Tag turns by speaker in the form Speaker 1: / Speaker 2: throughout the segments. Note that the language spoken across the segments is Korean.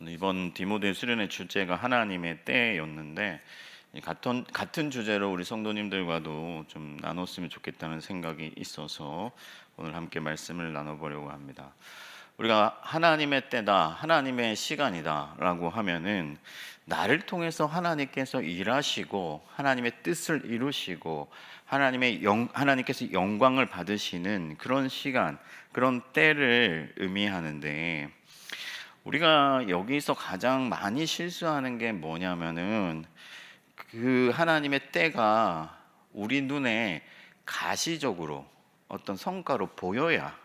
Speaker 1: 이번 디모데 수련의 주제가 하나님의 때였는데 같은 주제로 우리 성도님들과도 좀 나눴으면 좋겠다는 생각이 있어서 오늘 함께 말씀을 나눠보려고 합니다. 우리가 하나님의 때다, 하나님의 시간이다라고 하면은 나를 통해서 하나님께서 일하시고 하나님의 뜻을 이루시고 하나님께서 영광을 받으시는 그런 시간, 그런 때를 의미하는데, 우리가 여기서 가장 많이 실수하는 게 뭐냐면은 그 하나님의 때가 우리 눈에 가시적으로 어떤 성과로 보여야,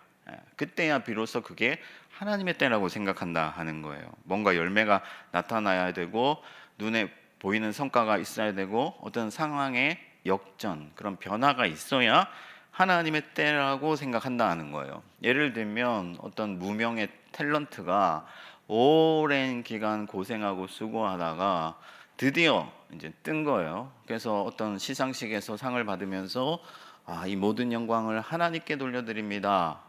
Speaker 1: 그때야 비로소 그게 하나님의 때라고 생각한다 하는 거예요. 뭔가 열매가 나타나야 되고 눈에 보이는 성과가 있어야 되고 어떤 상황의 역전, 그런 변화가 있어야 하나님의 때라고 생각한다 하는 거예요. 예를 들면 어떤 무명의 탤런트가 오랜 기간 고생하고 수고하다가 드디어 이제 뜬 거예요. 그래서 어떤 시상식에서 상을 받으면서 이 모든 영광을 하나님께 돌려드립니다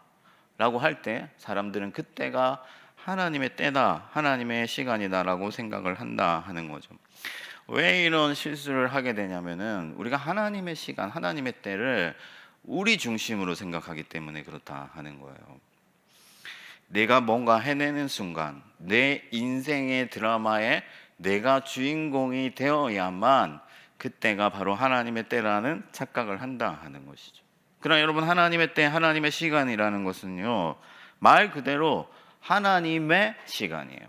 Speaker 1: 라고 할 때 사람들은 그때가 하나님의 때다, 하나님의 시간이다 라고 생각을 한다 하는 거죠. 왜 이런 실수를 하게 되냐면은 우리가 하나님의 시간, 하나님의 때를 우리 중심으로 생각하기 때문에 그렇다 하는 거예요. 내가 뭔가 해내는 순간, 내 인생의 드라마에 내가 주인공이 되어야만 그때가 바로 하나님의 때라는 착각을 한다 하는 것이죠. 그러나 여러분, 하나님의 때, 하나님의 시간이라는 것은요, 말 그대로 하나님의 시간이에요.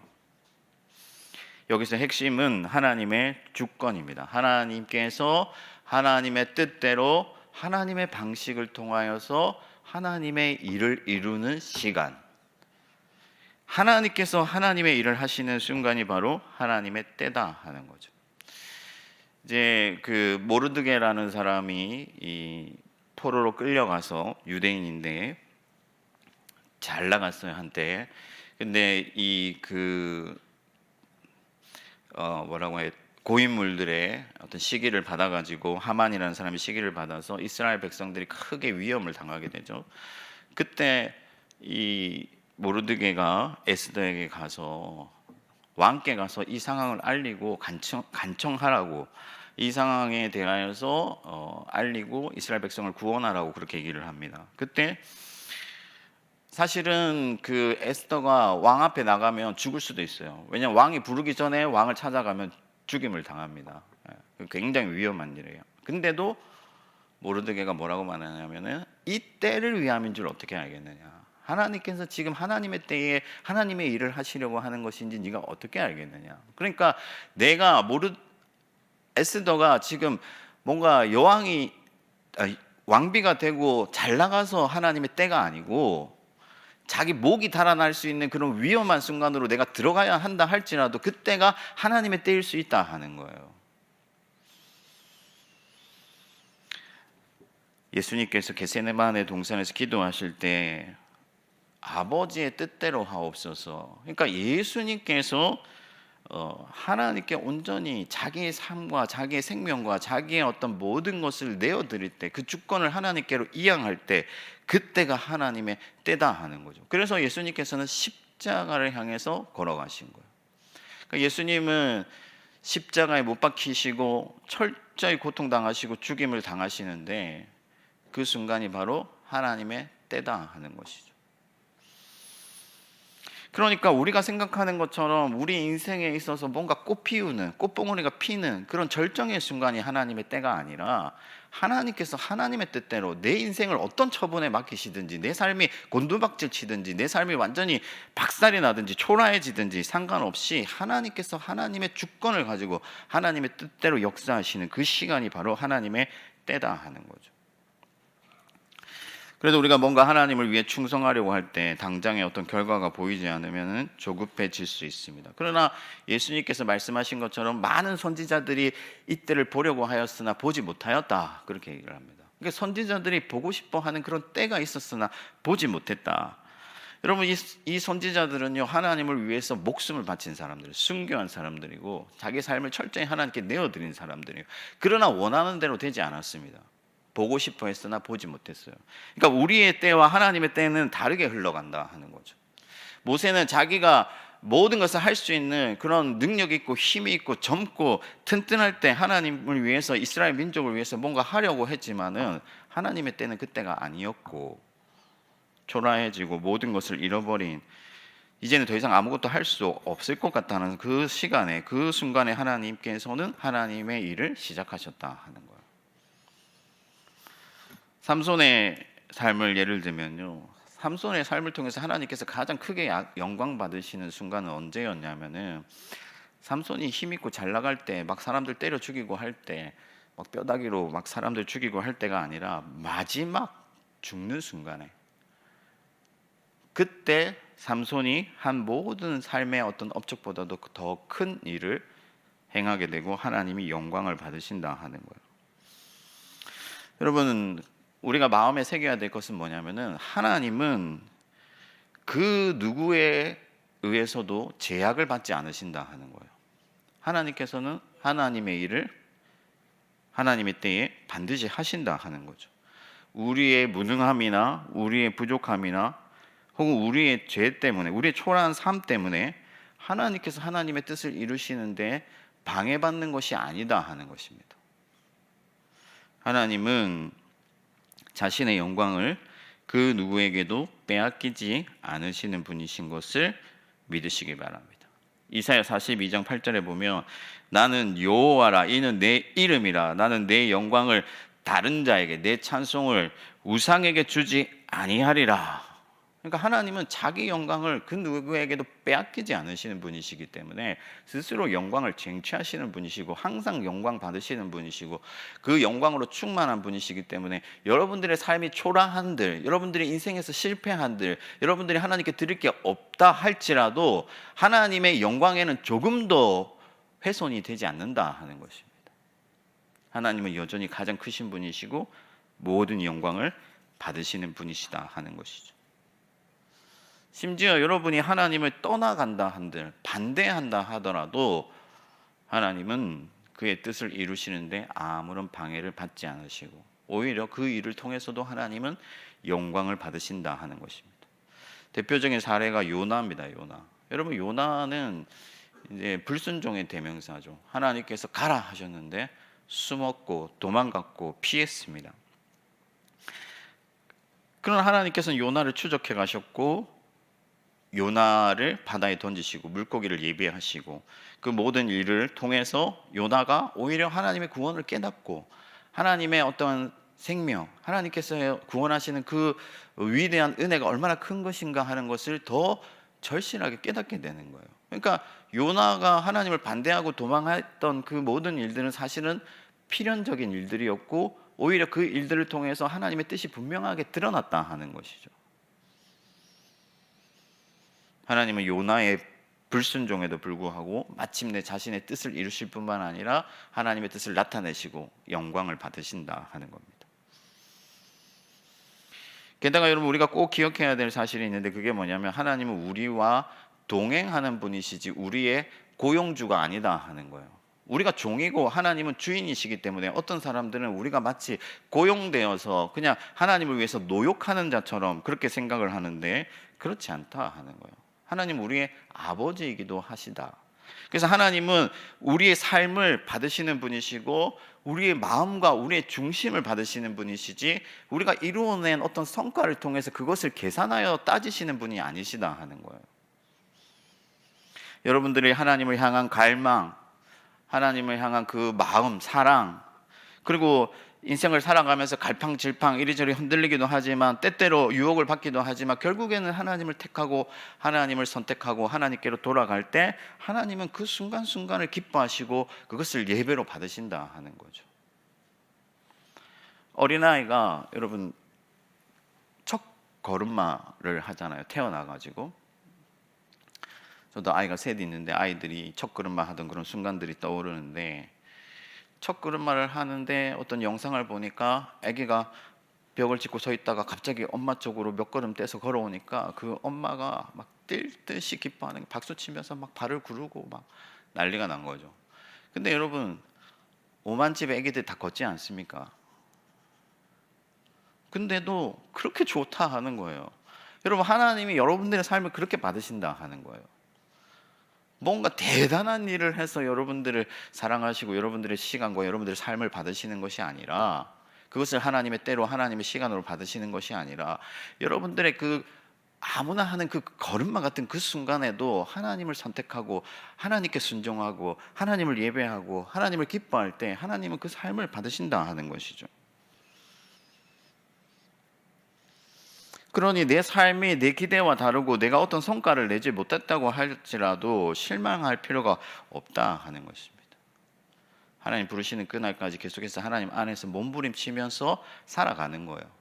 Speaker 1: 여기서 핵심은 하나님의 주권입니다. 하나님께서 하나님의 뜻대로 하나님의 방식을 통하여서 하나님의 일을 이루는 시간, 하나님께서 하나님의 일을 하시는 순간이 바로 하나님의 때다 하는 거죠. 이제 그 모르드게라는 사람이 이 포로로 끌려가서, 유대인인데 잘 나갔어요 한때. 근데 뭐라고 해, 고인물들의 어떤 시기를 받아가지고, 하만이라는 사람이 시기를 받아서 이스라엘 백성들이 크게 위험을 당하게 되죠. 그때 이 모르드게가 에스더에게 가서, 왕께 가서 이 상황을 알리고 간청하라고, 이 상황에 대하여서 알리고 이스라엘 백성을 구원하라고 그렇게 얘기를 합니다. 그때 사실은 그 에스더가 왕 앞에 나가면 죽을 수도 있어요. 왜냐하면 왕이 부르기 전에 왕을 찾아가면 죽임을 당합니다. 굉장히 위험한 일이에요. 근데도 모르드게가 뭐라고 말하냐면은 이 때를 위함인 줄 어떻게 알겠느냐, 하나님께서 지금 하나님의 때에 하나님의 일을 하시려고 하는 것인지 네가 어떻게 알겠느냐. 그러니까 내가 에스더가 지금 뭔가 왕비가 되고 잘 나가서 하나님의 때가 아니고, 자기 목이 달아날 수 있는 그런 위험한 순간으로 내가 들어가야 한다 할지라도 그때가 하나님의 때일 수 있다 하는 거예요. 예수님께서 겟세마네 동산에서 기도하실 때 아버지의 뜻대로 하옵소서, 그러니까 예수님께서 하나님께 온전히 자기의 삶과 자기의 생명과 자기의 어떤 모든 것을 내어드릴 때, 그 주권을 하나님께로 이양할 때, 그때가 하나님의 때다 하는 거죠. 그래서 예수님께서는 십자가를 향해서 걸어가신 거예요. 그러니까 예수님은 십자가에 못 박히시고 철저히 고통당하시고 죽임을 당하시는데, 그 순간이 바로 하나님의 때다 하는 것이죠. 그러니까 우리가 생각하는 것처럼 우리 인생에 있어서 뭔가 꽃봉오리가 피는 그런 절정의 순간이 하나님의 때가 아니라, 하나님께서 하나님의 뜻대로 내 인생을 어떤 처분에 맡기시든지, 내 삶이 곤두박질 치든지, 내 삶이 완전히 박살이 나든지 초라해지든지 상관없이 하나님께서 하나님의 주권을 가지고 하나님의 뜻대로 역사하시는 그 시간이 바로 하나님의 때다 하는 거죠. 그래도 우리가 뭔가 하나님을 위해 충성하려고 할 때 당장의 어떤 결과가 보이지 않으면 조급해질 수 있습니다. 그러나 예수님께서 말씀하신 것처럼 많은 선지자들이 이때를 보려고 하였으나 보지 못하였다, 그렇게 얘기를 합니다. 그러니까 선지자들이 보고 싶어 하는 그런 때가 있었으나 보지 못했다. 여러분, 이 선지자들은요, 하나님을 위해서 목숨을 바친 사람들, 순교한 사람들이고 자기 삶을 철저히 하나님께 내어드린 사람들이에요. 그러나 원하는 대로 되지 않았습니다. 보고 싶어 했으나 보지 못했어요. 그러니까 우리의 때와 하나님의 때는 다르게 흘러간다 하는 거죠. 모세는 자기가 모든 것을 할 수 있는 그런 능력 있고 힘이 있고 젊고 튼튼할 때 하나님을 위해서, 이스라엘 민족을 위해서 뭔가 하려고 했지만은 하나님의 때는 그때가 아니었고 초라해지고 모든 것을 잃어버린, 이제는 더 이상 아무것도 할 수 없을 것 같다는 그 시간에, 그 순간에 하나님께서는 하나님의 일을 시작하셨다 하는 거예요. 삼손의 삶을 예를 들면요, 삼손의 삶을 통해서 하나님께서 가장 크게 영광 받으시는 순간은 언제였냐면은, 삼손이 힘 있고 잘 나갈 때, 막 사람들 때려 죽이고 할 때, 막 뼈다귀로 막 사람들 죽이고 할 때가 아니라 마지막 죽는 순간에, 그때 삼손이 한 모든 삶의 어떤 업적보다도 더 큰 일을 행하게 되고 하나님이 영광을 받으신다 하는 거예요. 여러분, 우리가 마음에 새겨야 될 것은 뭐냐면은, 하나님은 그 누구에 의해서도 제약을 받지 않으신다 하는 거예요. 하나님께서는 하나님의 일을 하나님의 때에 반드시 하신다 하는 거죠. 우리의 무능함이나 우리의 부족함이나 혹은 우리의 죄 때문에, 우리의 초라한 삶 때문에 하나님께서 하나님의 뜻을 이루시는데 방해받는 것이 아니다 하는 것입니다. 하나님은 자신의 영광을 그 누구에게도 빼앗기지 않으시는 분이신 것을 믿으시기 바랍니다. 이사야 42장 8절에 보면, 나는 여호와라, 이는 내 이름이라, 나는 내 영광을 다른 자에게, 내 찬송을 우상에게 주지 아니하리라. 그러니까 하나님은 자기 영광을 그 누구에게도 빼앗기지 않으시는 분이시기 때문에 스스로 영광을 쟁취하시는 분이시고 항상 영광 받으시는 분이시고 그 영광으로 충만한 분이시기 때문에, 여러분들의 삶이 초라한들, 여러분들의 인생에서 실패한들, 여러분들이 하나님께 드릴 게 없다 할지라도 하나님의 영광에는 조금도 훼손이 되지 않는다 하는 것입니다. 하나님은 여전히 가장 크신 분이시고 모든 영광을 받으시는 분이시다 하는 것이죠. 심지어 여러분이 하나님을 떠나간다 한들, 반대한다 하더라도 하나님은 그의 뜻을 이루시는데 아무런 방해를 받지 않으시고 오히려 그 일을 통해서도 하나님은 영광을 받으신다 하는 것입니다. 대표적인 사례가 요나입니다. 요나. 여러분, 요나는 이제 불순종의 대명사죠. 하나님께서 가라 하셨는데 숨었고 도망갔고 피했습니다. 그러나 하나님께서는 요나를 추적해 가셨고 요나를 바다에 던지시고 물고기를 예비하시고 그 모든 일을 통해서 요나가 오히려 하나님의 구원을 깨닫고 하나님의 어떤 생명, 하나님께서 구원하시는 그 위대한 은혜가 얼마나 큰 것인가 하는 것을 더 절실하게 깨닫게 되는 거예요. 그러니까 요나가 하나님을 반대하고 도망했던 그 모든 일들은 사실은 필연적인 일들이었고 오히려 그 일들을 통해서 하나님의 뜻이 분명하게 드러났다 하는 것이죠. 하나님은 요나의 불순종에도 불구하고 마침내 자신의 뜻을 이루실 뿐만 아니라 하나님의 뜻을 나타내시고 영광을 받으신다 하는 겁니다. 게다가 여러분, 우리가 꼭 기억해야 될 사실이 있는데, 그게 뭐냐면 하나님은 우리와 동행하는 분이시지 우리의 고용주가 아니다 하는 거예요. 우리가 종이고 하나님은 주인이시기 때문에 어떤 사람들은 우리가 마치 고용되어서 그냥 하나님을 위해서 노역하는 자처럼 그렇게 생각을 하는데 그렇지 않다 하는 거예요. 하나님은 우리의 아버지이기도 하시다. 그래서 하나님은 우리의 삶을 받으시는 분이시고 우리의 마음과 우리의 중심을 받으시는 분이시지 우리가 이루어낸 어떤 성과를 통해서 그것을 계산하여 따지시는 분이 아니시다 하는 거예요. 여러분들이 하나님을 향한 갈망, 하나님을 향한 그 마음, 사랑, 그리고 인생을 살아가면서 갈팡질팡 이리저리 흔들리기도 하지만 때때로 유혹을 받기도 하지만 결국에는 하나님을 택하고 하나님을 선택하고 하나님께로 돌아갈 때 하나님은 그 순간순간을 기뻐하시고 그것을 예배로 받으신다 하는 거죠. 어린아이가 여러분 첫 걸음마를 하잖아요. 태어나가지고. 저도 아이가 셋 있는데 아이들이 첫 걸음마 하던 그런 순간들이 떠오르는데, 첫 걸음마를 하는데 어떤 영상을 보니까 아기가 벽을 짚고 서 있다가 갑자기 엄마 쪽으로 몇 걸음 떼서 걸어오니까 그 엄마가 막 뛸 듯이 기뻐하는, 박수 치면서 막 발을 구르고 막 난리가 난 거죠. 근데 여러분, 5만 집의 아기들 다 걷지 않습니까? 근데도 그렇게 좋다 하는 거예요. 여러분, 하나님이 여러분들의 삶을 그렇게 받으신다 하는 거예요. 뭔가 대단한 일을 해서 여러분들을 사랑하시고 여러분들의 시간과 여러분들의 삶을 받으시는 것이 아니라, 그것을 하나님의 때로 하나님의 시간으로 받으시는 것이 아니라, 여러분들의 그 아무나 하는 그 걸음마 같은 그 순간에도 하나님을 선택하고 하나님께 순종하고 하나님을 예배하고 하나님을 기뻐할 때 하나님은 그 삶을 받으신다 하는 것이죠. 그러니 내 삶이 내 기대와 다르고 내가 어떤 성과를 내지 못했다고 할지라도 실망할 필요가 없다 하는 것입니다. 하나님 부르시는 그날까지 계속해서 하나님 안에서 몸부림치면서 살아가는 거예요.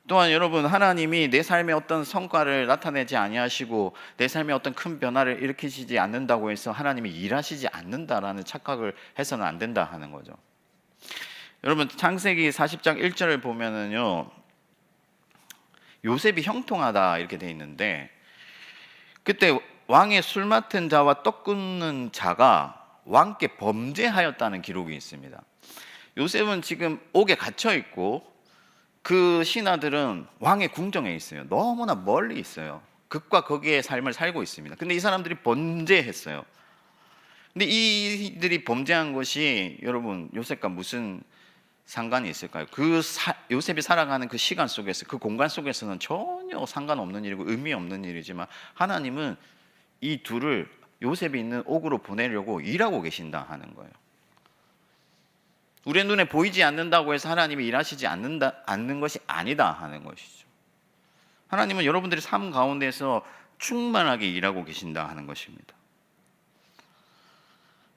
Speaker 1: 또한 여러분, 하나님이 내 삶에 어떤 성과를 나타내지 아니하시고 내 삶에 어떤 큰 변화를 일으키시지 않는다고 해서 하나님이 일하시지 않는다라는 착각을 해서는 안 된다 하는 거죠. 여러분, 창세기 40장 1절을 보면은요, 요셉이 형통하다 이렇게 돼 있는데, 그때 왕의 술 맡은 자와 떡 굽는 자가 왕께 범죄하였다는 기록이 있습니다. 요셉은 지금 옥에 갇혀 있고 그 신하들은 왕의 궁정에 있어요. 너무나 멀리 있어요. 극과 극의 삶을 살고 있습니다. 근데 이 사람들이 범죄했어요. 근데 이들이 범죄한 것이 여러분 요셉과 무슨 상관이 있을까요? 요셉이 살아가는 그 시간 속에서, 그 공간 속에서는 전혀 상관없는 일이고 의미 없는 일이지만 하나님은 이 둘을 요셉이 있는 옥으로 보내려고 일하고 계신다 하는 거예요. 우리의 눈에 보이지 않는다고 해서 하나님이 일하시지 않는 것이 아니다 하는 것이죠. 하나님은 여러분들의 삶 가운데서 충만하게 일하고 계신다 하는 것입니다.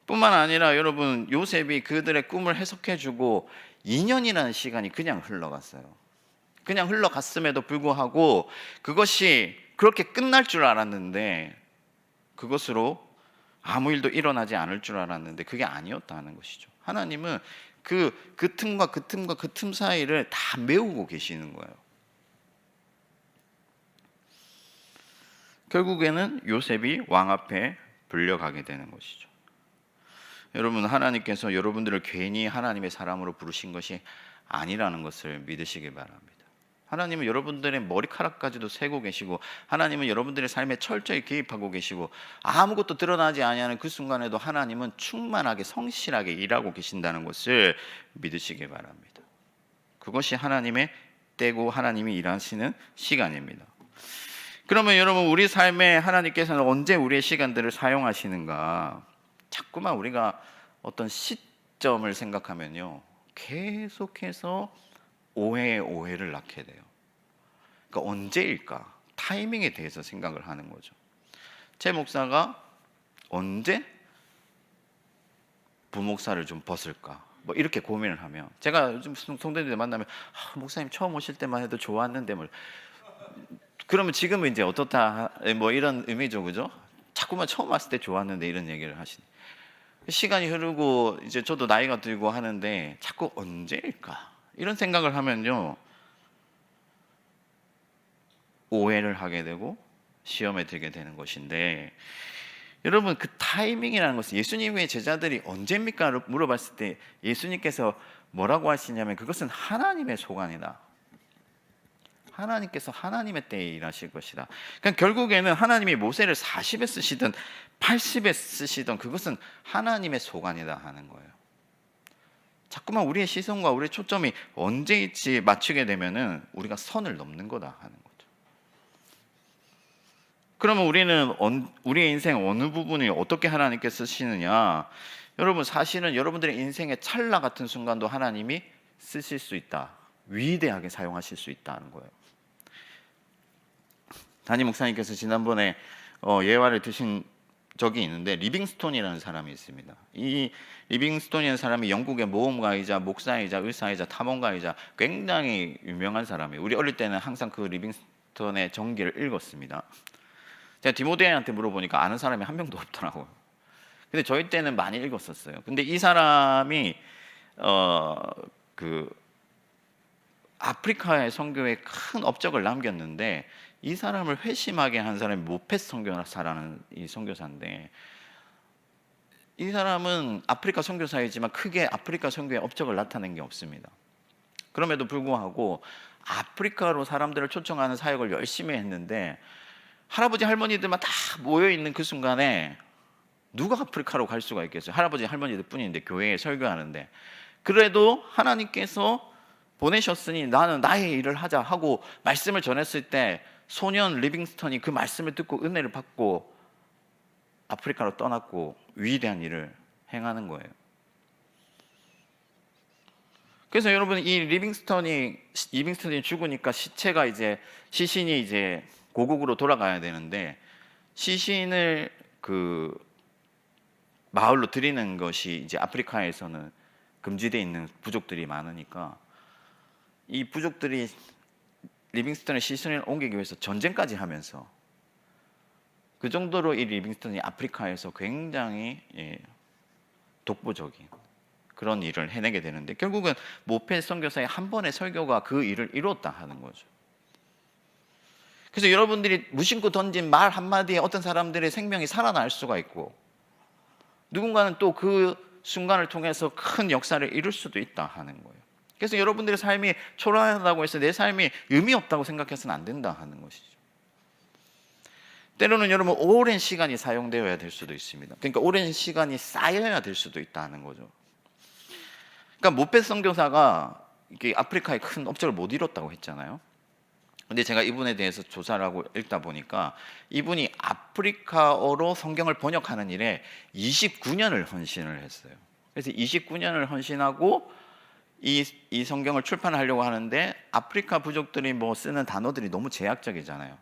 Speaker 1: 뿐만 아니라 여러분, 요셉이 그들의 꿈을 해석해주고 2년이라는 시간이 그냥 흘러갔어요. 그냥 흘러갔음에도 불구하고 그것이 그렇게 끝날 줄 알았는데, 그것으로 아무 일도 일어나지 않을 줄 알았는데 그게 아니었다는 것이죠. 하나님은 그 틈과 그 틈과 그 틈 사이를 다 메우고 계시는 거예요. 결국에는 요셉이 왕 앞에 불려가게 되는 것이죠. 여러분, 하나님께서 여러분들을 괜히 하나님의 사람으로 부르신 것이 아니라는 것을 믿으시기 바랍니다. 하나님은 여러분들의 머리카락까지도 세고 계시고, 하나님은 여러분들의 삶에 철저히 개입하고 계시고, 아무것도 드러나지 아니하는 그 순간에도 하나님은 충만하게 성실하게 일하고 계신다는 것을 믿으시기 바랍니다. 그것이 하나님의 때고 하나님이 일하시는 시간입니다. 그러면 여러분, 우리 삶에 하나님께서는 언제 우리의 시간들을 사용하시는가? 자꾸만 우리가 어떤 시점을 생각하면요, 계속해서 오해에 오해를 낳게 돼요. 그러니까 언제일까? 타이밍에 대해서 생각을 하는 거죠. 제 목사가 언제 부목사를 좀 벗을까? 뭐 이렇게 고민을 하면, 제가 요즘 성도님들 만나면 목사님 처음 오실 때만 해도 좋았는데 그러면 지금은 이제 어떻다 뭐 이런 의미죠, 그죠? 자꾸만 처음 왔을 때 좋았는데 이런 얘기를 하시네. 시간이 흐르고 이제 저도 나이가 들고 하는데 자꾸 언제일까? 이런 생각을 하면요, 오해를 하게 되고 시험에 들게 되는 것인데, 여러분, 그 타이밍이라는 것은 예수님의 제자들이 언제입니까? 물어봤을 때 예수님께서 뭐라고 하시냐면, 그것은 하나님의 소관이다. 하나님께서 하나님의 때에 일하실 것이다. 그러니까 결국에는 하나님이 모세를 40에 쓰시든 80에 쓰시든 그것은 하나님의 소관이다 하는 거예요. 자꾸만 우리의 시선과 우리의 초점이 언제일지 맞추게 되면은 우리가 선을 넘는 거다 하는 거죠. 그러면 우리는 우리의 인생 어느 부분이 어떻게 하나님께 쓰시느냐? 여러분, 사실은 여러분들의 인생의 찰나 같은 순간도 하나님이 쓰실 수 있다. 위대하게 사용하실 수 있다는 거예요. 담임 목사님께서 지난번에 예화를 드신 적이 있는데, 리빙스톤이라는 사람이 있습니다. 이 리빙스톤이라는 사람이 영국의 모험가이자 목사이자 의사이자 탐험가이자 굉장히 유명한 사람이에요. 우리 어릴 때는 항상 그 리빙스톤의 전기를 읽었습니다. 제가 디모데한테 물어보니까 아는 사람이 한 명도 없더라고요. 근데 저희 때는 많이 읽었었어요. 근데 이 사람이 아프리카의 선교에 큰 업적을 남겼는데, 이 사람을 회심하게 한 사람이 모페스 선교사라는 이 선교사인데, 이 사람은 아프리카 선교사이지만 크게 아프리카 선교에 업적을 나타낸 게 없습니다. 그럼에도 불구하고 아프리카로 사람들을 초청하는 사역을 열심히 했는데, 할아버지 할머니들만 다 모여있는 그 순간에 누가 아프리카로 갈 수가 있겠어요? 할아버지 할머니들 뿐인데, 교회에 설교하는데. 그래도 하나님께서 보내셨으니 나는 나의 일을 하자 하고 말씀을 전했을 때 소년 리빙스턴이 그 말씀을 듣고 은혜를 받고 아프리카로 떠났고 위대한 일을 행하는 거예요. 그래서 여러분, 이 리빙스턴이 죽으니까 시신이 이제 고국으로 돌아가야 되는데, 시신을 그 마을로 드리는 것이 이제 아프리카에서는 금지되어 있는 부족들이 많으니까, 이 부족들이 리빙스턴의 시신을 옮기기 위해서 전쟁까지 하면서, 그 정도로 이 리빙스턴이 아프리카에서 굉장히 독보적인 그런 일을 해내게 되는데, 결국은 모페 선교사의 한 번의 설교가 그 일을 이뤘다 하는 거죠. 그래서 여러분들이 무심코 던진 말 한마디에 어떤 사람들의 생명이 살아날 수가 있고, 누군가는 또 그 순간을 통해서 큰 역사를 이룰 수도 있다 하는 거예요. 그래서 여러분들의 삶이 초라하다고 해서 내 삶이 의미 없다고 생각해서는 안 된다 하는 것이죠. 때로는 여러분, 오랜 시간이 사용되어야 될 수도 있습니다. 그러니까 오랜 시간이 쌓여야 될 수도 있다는 거죠. 그러니까 모페 선교사가 이게 아프리카에 큰 업적을 못 이뤘다고 했잖아요. 근데 제가 이분에 대해서 조사를 하고 읽다 보니까 이분이 아프리카어로 성경을 번역하는 일에 29년을 헌신을 했어요. 그래서 29년을 헌신하고 이 성경을 출판하려고 하는데, 아프리카 부족들이 뭐 쓰는 단어들이 너무 제약적이잖아요.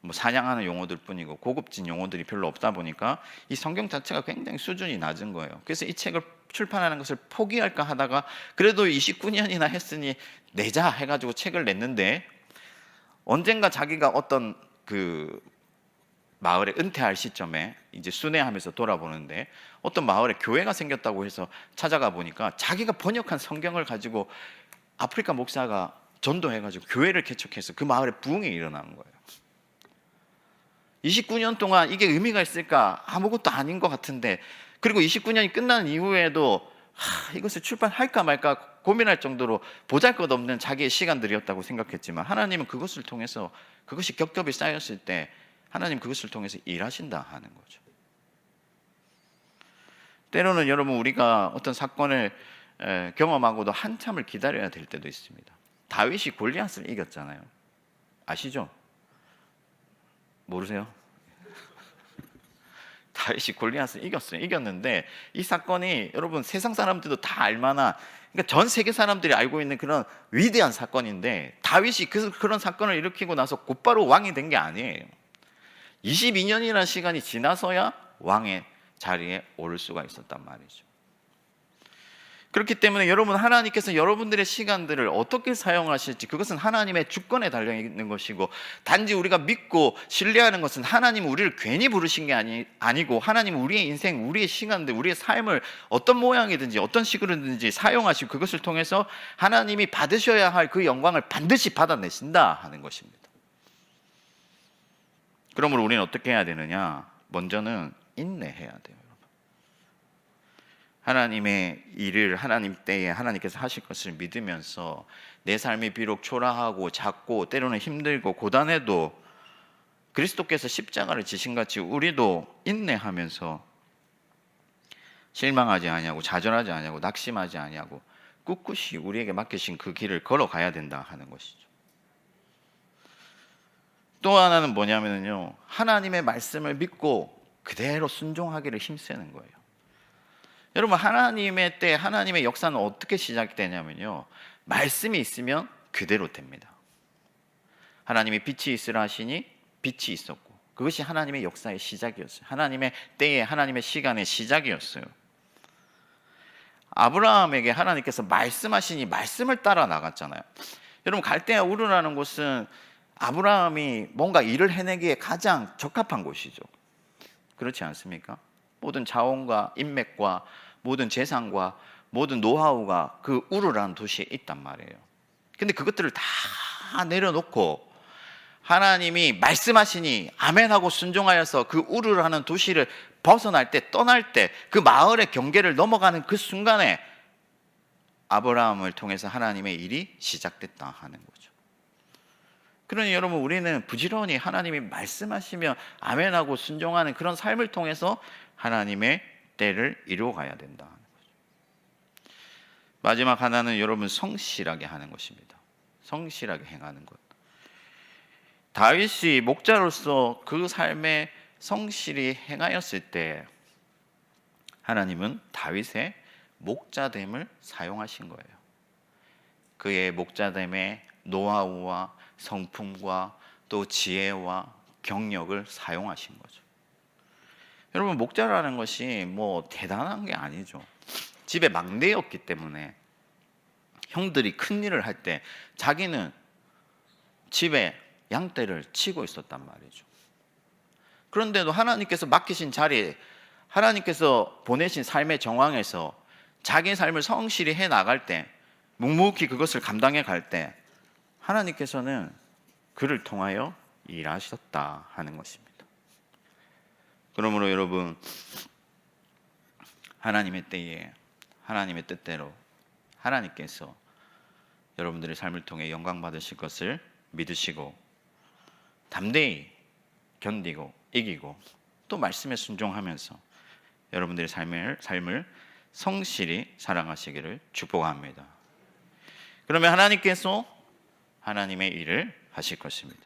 Speaker 1: 뭐 사냥하는 용어들 뿐이고 고급진 용어들이 별로 없다 보니까 이 성경 자체가 굉장히 수준이 낮은 거예요. 그래서 이 책을 출판하는 것을 포기할까 하다가 그래도 29년이나 했으니 내자 해가지고 책을 냈는데, 언젠가 자기가 어떤 그 마을에 은퇴할 시점에 이제 순회하면서 돌아보는데, 어떤 마을에 교회가 생겼다고 해서 찾아가 보니까 자기가 번역한 성경을 가지고 아프리카 목사가 전도해가지고 교회를 개척해서 그 마을에 부흥이 일어난 거예요. 29년 동안 이게 의미가 있을까? 아무것도 아닌 것 같은데, 그리고 29년이 끝난 이후에도 이것을 출판할까 말까 고민할 정도로 보잘것없는 자기의 시간들이었다고 생각했지만, 하나님은 그것을 통해서, 그것이 겹겹이 쌓였을 때 하나님 그것을 통해서 일하신다 하는 거죠. 때로는 여러분, 우리가 어떤 사건을 경험하고도 한참을 기다려야 될 때도 있습니다. 다윗이 골리앗을 이겼잖아요. 아시죠? 모르세요? 다윗이 골리앗을 이겼어요. 이겼는데 이 사건이 여러분, 세상 사람들도 다 알만한, 그러니까 전 세계 사람들이 알고 있는 그런 위대한 사건인데, 다윗이 그런 사건을 일으키고 나서 곧바로 왕이 된 게 아니에요. 22년이라는 시간이 지나서야 왕의 자리에 오를 수가 있었단 말이죠. 그렇기 때문에 여러분, 하나님께서 여러분들의 시간들을 어떻게 사용하실지 그것은 하나님의 주권에 달려있는 것이고, 단지 우리가 믿고 신뢰하는 것은 하나님은 우리를 괜히 부르신 게 아니고, 하나님은 우리의 인생, 우리의 시간들, 우리의 삶을 어떤 모양이든지 어떤 식으로든지 사용하시고, 그것을 통해서 하나님이 받으셔야 할 그 영광을 반드시 받아내신다 하는 것입니다. 그러므로 우리는 어떻게 해야 되느냐? 먼저는 인내해야 돼요. 하나님의 일을 하나님 때에 하나님께서 하실 것을 믿으면서, 내 삶이 비록 초라하고 작고 때로는 힘들고 고단해도 그리스도께서 십자가를 지신 같이 우리도 인내하면서 실망하지 아니하고 좌절하지 아니하고 낙심하지 아니하고 꿋꿋이 우리에게 맡기신 그 길을 걸어가야 된다 하는 것이죠. 또 하나는 뭐냐면요, 하나님의 말씀을 믿고 그대로 순종하기를 힘쓰는 거예요. 여러분, 하나님의 때, 하나님의 역사는 어떻게 시작되냐면요, 말씀이 있으면 그대로 됩니다. 하나님이 빛이 있으라 하시니 빛이 있었고, 그것이 하나님의 역사의 시작이었어요. 하나님의 때에, 하나님의 시간의 시작이었어요. 아브라함에게 하나님께서 말씀하시니 말씀을 따라 나갔잖아요. 여러분, 갈대아 우르라는 곳은 아브라함이 뭔가 일을 해내기에 가장 적합한 곳이죠. 그렇지 않습니까? 모든 자원과 인맥과 모든 재산과 모든 노하우가 그 우르라는 도시에 있단 말이에요. 근데 그것들을 다 내려놓고 하나님이 말씀하시니 아멘하고 순종하여서 그 우르라는 도시를 벗어날 때, 떠날 때, 그 마을의 경계를 넘어가는 그 순간에 아브라함을 통해서 하나님의 일이 시작됐다 하는 거죠. 그러니 여러분, 우리는 부지런히 하나님이 말씀하시면 아멘하고 순종하는 그런 삶을 통해서 하나님의 때를 이루어가야 된다. 마지막 하나는 여러분, 성실하게 하는 것입니다. 성실하게 행하는 것. 다윗이 목자로서 그 삶에 성실히 행하였을 때 하나님은 다윗의 목자됨을 사용하신 거예요. 그의 목자됨의 노하우와 성품과 또 지혜와 경력을 사용하신 거죠. 여러분, 목자라는 것이 뭐 대단한 게 아니죠. 집에 막내였기 때문에 형들이 큰 일을 할 때 자기는 집에 양떼를 치고 있었단 말이죠. 그런데도 하나님께서 맡기신 자리에, 하나님께서 보내신 삶의 정황에서 자기 삶을 성실히 해 나갈 때, 묵묵히 그것을 감당해 갈 때 하나님께서는 그를 통하여 일하셨다 하는 것입니다. 그러므로 여러분, 하나님의 때에 하나님의 뜻대로 하나님께서 여러분들의 삶을 통해 영광 받으실 것을 믿으시고 담대히 견디고 이기고 또 말씀에 순종하면서 여러분들의 삶을 성실히 살아가시기를 축복합니다. 그러면 하나님께서 하나님의 일을 하실 것입니다.